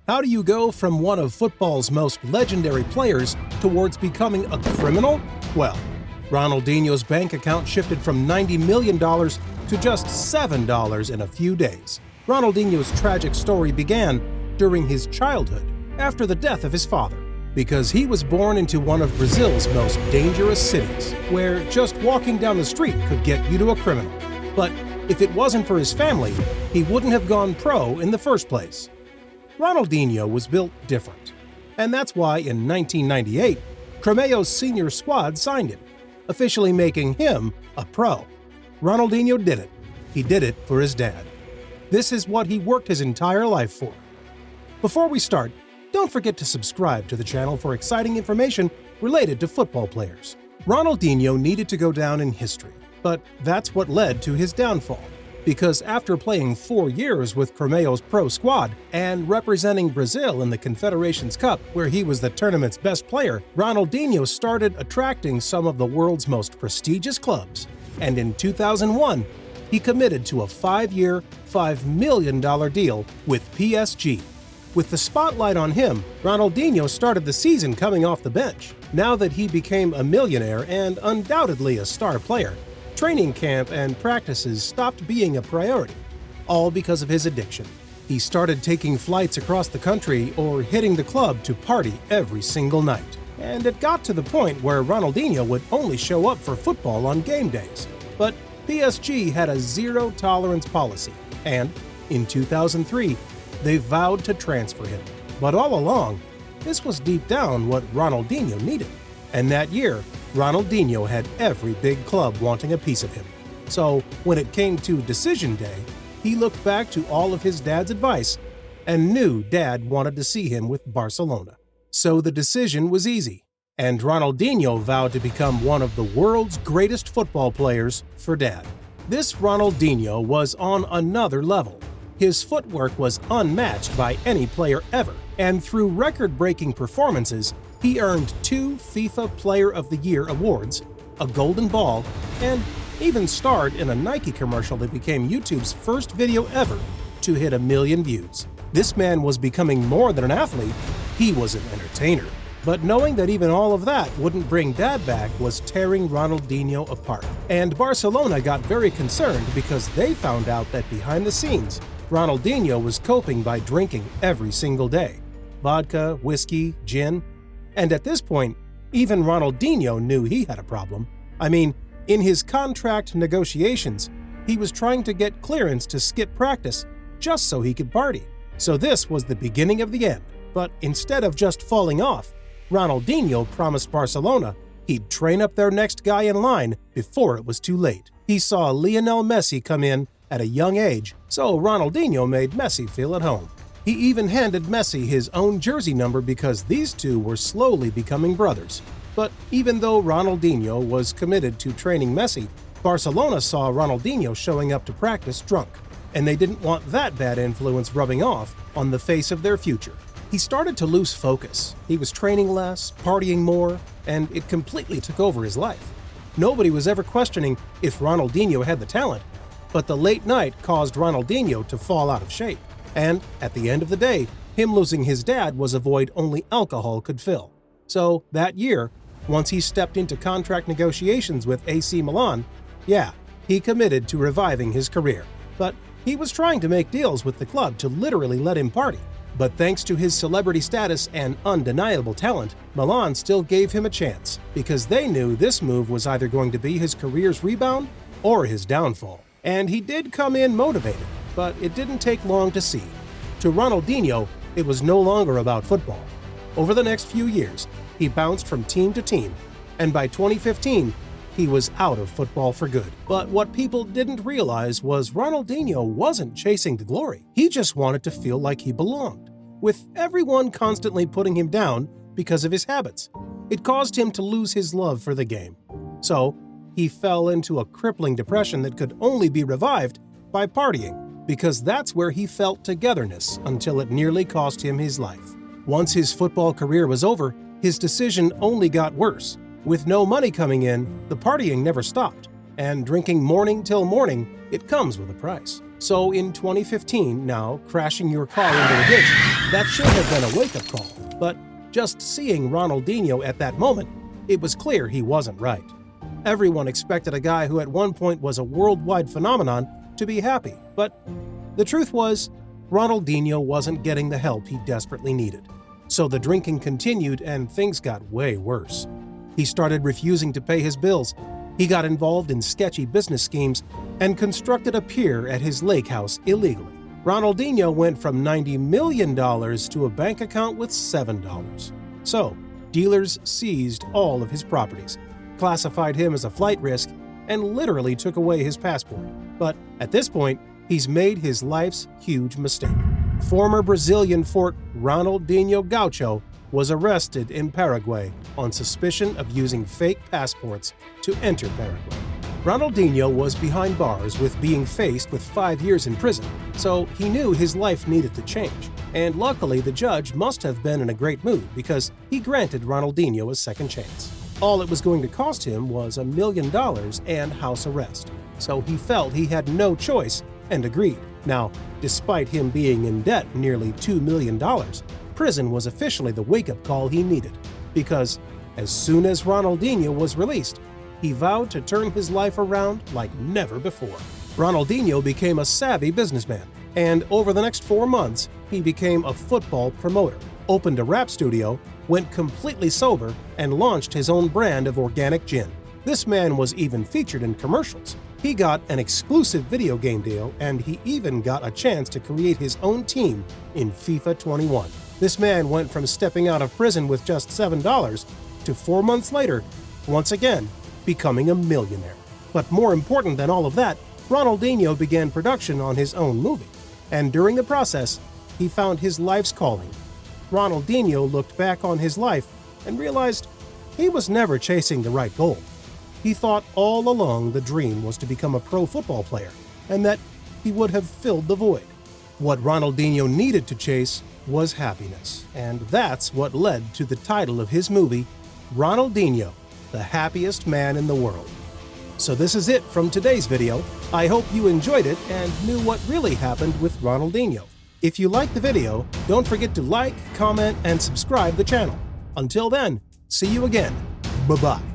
How do you go from one of football's most legendary players towards becoming a criminal? Well, Ronaldinho's bank account shifted from $90 million to just $7 in a few days. Ronaldinho's tragic story began during his childhood, after the death of his father, because he was born into one of Brazil's most dangerous cities, where just walking down the street could get you to a criminal. But if it wasn't for his family, he wouldn't have gone pro in the first place. Ronaldinho was built different, and that's why in 1998, Cremeo's senior squad signed him, officially making him a pro. Ronaldinho did it. He did it for his dad. This is what he worked his entire life for. Before we start, don't forget to subscribe to the channel for exciting information related to football players. Ronaldinho needed to go down in history, but that's what led to his downfall. Because after playing 4 years with Cremeo's pro squad and representing Brazil in the Confederations Cup, where he was the tournament's best player, Ronaldinho started attracting some of the world's most prestigious clubs. And in 2001, he committed to a 5-year, $5 million deal with PSG. With the spotlight on him, Ronaldinho started the season coming off the bench. Now that he became a millionaire and undoubtedly a star player, training camp and practices stopped being a priority, all because of his addiction. He started taking flights across the country or hitting the club to party every single night. And it got to the point where Ronaldinho would only show up for football on game days. But PSG had a zero-tolerance policy, and in 2003, they vowed to transfer him. But all along, this was deep down what Ronaldinho needed. And that year, Ronaldinho had every big club wanting a piece of him. So when it came to decision day, he looked back to all of his dad's advice and knew Dad wanted to see him with Barcelona. So the decision was easy, and Ronaldinho vowed to become one of the world's greatest football players for Dad. This Ronaldinho was on another level. His footwork was unmatched by any player ever, and through record-breaking performances, he earned 2 FIFA Player of the Year awards, a golden ball, and even starred in a Nike commercial that became YouTube's first video ever to hit 1 million views. This man was becoming more than an athlete, he was an entertainer. But knowing that even all of that wouldn't bring Dad back was tearing Ronaldinho apart. And Barcelona got very concerned because they found out that behind the scenes, Ronaldinho was coping by drinking every single day. Vodka, whiskey, gin. And at this point, even Ronaldinho knew he had a problem. I mean, in his contract negotiations, he was trying to get clearance to skip practice just so he could party. So this was the beginning of the end. But instead of just falling off, Ronaldinho promised Barcelona he'd train up their next guy in line before it was too late. He saw Lionel Messi come in at a young age, so Ronaldinho made Messi feel at home. He even handed Messi his own jersey number because these two were slowly becoming brothers. But even though Ronaldinho was committed to training Messi, Barcelona saw Ronaldinho showing up to practice drunk, and they didn't want that bad influence rubbing off on the face of their future. He started to lose focus. He was training less, partying more, and it completely took over his life. Nobody was ever questioning if Ronaldinho had the talent, but the late night caused Ronaldinho to fall out of shape. And at the end of the day, him losing his dad was a void only alcohol could fill. So that year, once he stepped into contract negotiations with AC Milan, he committed to reviving his career. But he was trying to make deals with the club to literally let him party. But thanks to his celebrity status and undeniable talent, Milan still gave him a chance, because they knew this move was either going to be his career's rebound or his downfall. And he did come in motivated, but it didn't take long to see. To Ronaldinho, it was no longer about football. Over the next few years, he bounced from team to team, and by 2015, he was out of football for good. But what people didn't realize was Ronaldinho wasn't chasing the glory. He just wanted to feel like he belonged, with everyone constantly putting him down because of his habits. It caused him to lose his love for the game. So, he fell into a crippling depression that could only be revived by partying, because that's where he felt togetherness until it nearly cost him his life. Once his football career was over, his decision only got worse. With no money coming in, the partying never stopped, and drinking morning till morning, it comes with a price. So in 2015, now, crashing your car into a ditch, that should have been a wake-up call. But just seeing Ronaldinho at that moment, it was clear he wasn't right. Everyone expected a guy who at one point was a worldwide phenomenon to be happy, but the truth was, Ronaldinho wasn't getting the help he desperately needed. So the drinking continued and things got way worse. He started refusing to pay his bills. He got involved in sketchy business schemes and constructed a pier at his lake house illegally. Ronaldinho went from $90 million to a bank account with $7. So, dealers seized all of his properties, classified him as a flight risk, and literally took away his passport. But at this point, he's made his life's huge mistake. Former Brazilian fort Ronaldinho Gaucho was arrested in Paraguay on suspicion of using fake passports to enter Paraguay. Ronaldinho was behind bars with being faced with 5 years in prison, so he knew his life needed to change. And luckily, the judge must have been in a great mood because he granted Ronaldinho a second chance. All it was going to cost him was $1 million and house arrest, so he felt he had no choice and agreed. Now, despite him being in debt nearly $2 million, prison was officially the wake-up call he needed, because as soon as Ronaldinho was released, he vowed to turn his life around like never before. Ronaldinho became a savvy businessman, and over the next 4 months, he became a football promoter, opened a rap studio, went completely sober, and launched his own brand of organic gin. This man was even featured in commercials. He got an exclusive video game deal, and he even got a chance to create his own team in FIFA 21. This man went from stepping out of prison with just $7 to 4 months later, once again, becoming a millionaire. But more important than all of that, Ronaldinho began production on his own movie. And during the process, he found his life's calling. Ronaldinho looked back on his life and realized he was never chasing the right goal. He thought all along the dream was to become a pro football player, and that he would have filled the void. What Ronaldinho needed to chase was happiness, and that's what led to the title of his movie, Ronaldinho, the happiest man in the world. So this is it from today's video. I hope you enjoyed it and knew what really happened with Ronaldinho. If you liked the video, don't forget to like, comment, and subscribe the channel. Until then, see you again. Bye-bye.